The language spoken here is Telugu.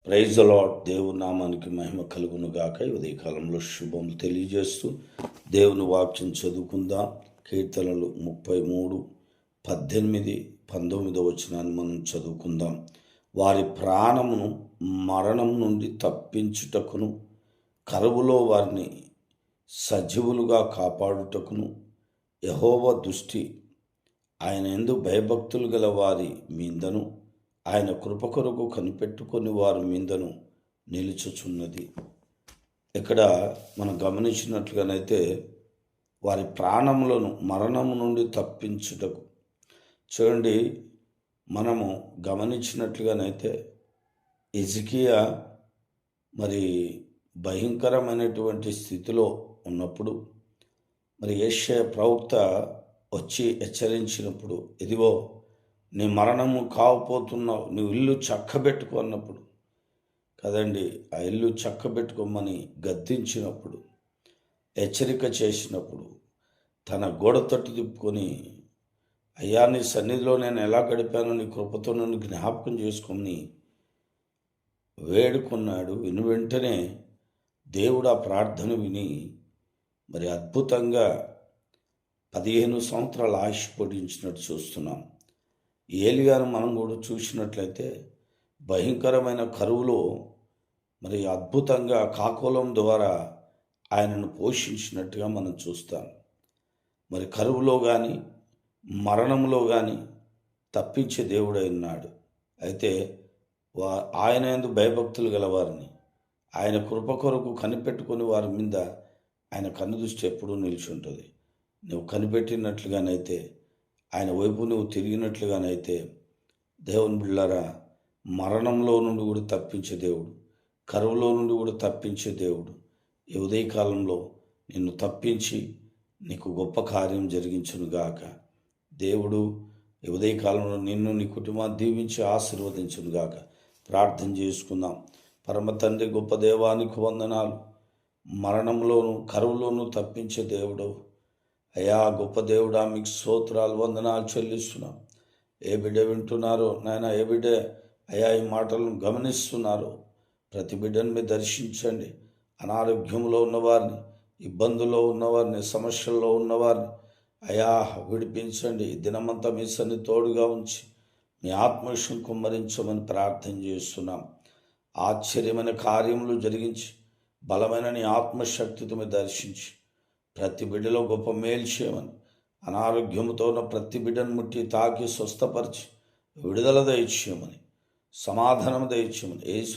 Praise the lord. దేవుని నామానికి మహిమ కలుగును గాక. ఈ ఉదయకాలంలో శుభములు తెలియజేస్తూ దేవుని వాక్యం చదువుకుందాం. కీర్తనలు 33, 18, 19 వచనాన్ని మనం చదువుకుందాం. వారి ప్రాణమును మరణం నుండి తప్పించుటకును, కరువులో వారిని సజీవులుగా కాపాడుటకును యెహోవా దృష్టి ఆయన యందు భయభక్తులు గల వారి మీదను, ఆయన కృప కొరకు కనిపెట్టుకొని వారి మీదను నిలుచుచున్నది. ఇక్కడ మనం గమనించినట్లుగానైతే వారి ప్రాణములను మరణము నుండి తప్పించుటకు. చూడండి, మనము గమనించినట్లుగానైతే హిజ్కియా మరి భయంకరమైనటువంటి స్థితిలో ఉన్నప్పుడు మరి యెషయా ప్రవక్త వచ్చి హెచ్చరించినప్పుడు, ఇదిగో నీ మరణము కావపోతున్నావు, నువ్వు ఇల్లు చక్కబెట్టుకో అన్నప్పుడు కదండి, ఆ ఇల్లు చక్కబెట్టుకోమని గద్దించినప్పుడు, హెచ్చరిక చేసినప్పుడు, తన గోడ తట్టు తిప్పుకొని, అయ్యా నీ సన్నిధిలో నేను ఎలా గడిపానో నీ కృపతో నన్ను జ్ఞాపకం చేసుకొని వేడుకున్నాడు. వెంటనే దేవుడు ఆ ప్రార్థన విని మరి అద్భుతంగా 15 సంవత్సరాల ఆయుష్ పొడిగించినట్టు చూస్తున్నాం. ఏలియాను మనం కూడా చూసినట్లయితే భయంకరమైన కరువులో మరి అద్భుతంగా కాకోలం ద్వారా ఆయనను పోషించినట్టుగా మనం చూస్తాం. మరి కరువులో కానీ మరణంలో కానీ తప్పించే దేవుడై ఉన్నాడు. అయితే ఆయన యందు భయభక్తులు గలవారిని, ఆయన కృప కొరకు కనిపెట్టుకుని వారి మీద ఆయన కన్నుదృష్టి ఎప్పుడూ నిలిచి ఉంటుంది. నువ్వు కనిపెట్టినట్లుగానైతే, ఆయన వైపు నువ్వు తిరిగినట్లుగానైతే, దేవుని బిడ్డలారా, మరణంలో నుండి కూడా తప్పించే దేవుడు, కరువులో నుండి కూడా తప్పించే దేవుడు ఈ ఉదయకాలంలో నిన్ను తప్పించి నీకు గొప్ప కార్యం జరిగించునుగాక. దేవుడు ఈ ఉదయకాలంలో నిన్ను నీ కుటుంబాన్ని దీవించి ఆశీర్వదించునుగాక. ప్రార్థన చేసుకుందాం. పరమ తండ్రి, గొప్ప దేవానికి వందనాలు. మరణంలోను కరువులోను తప్పించే దేవుడు అయ్యా, గొప్ప దేవుడా, మీకు స్తోత్రాలు వందనాలు చెల్లిస్తున్నాం. ఏ బిడ్డ వింటున్నారో నాయన, ఏ బిడ్డ అయ్యా ఈ మాటలను గమనిస్తున్నారో ప్రతి బిడ్డను మీరు దర్శించండి. అనారోగ్యంలో ఉన్నవారిని, ఇబ్బందుల్లో ఉన్నవారిని, సమస్యల్లో ఉన్నవారిని అయ్యా విడిపించండి. దినమంతా మీ సన్ని తోడుగా ఉంచి మీ ఆత్మవిషయం కుమ్మరించమని ప్రార్థన చేస్తున్నాం. ఆశ్చర్యమైన కార్యములు జరిగించి బలమైన నీ ఆత్మశక్తితో మీరు దర్శించి ప్రతి బిడ్డలో గొప్ప మేలు చేయమని, అనారోగ్యంతో ఉన్న ప్రతి బిడ్డను ముట్టి తాకి స్వస్థపరిచి విడుదల దయచేయమని, సమాధానం దయచేయమని యేసు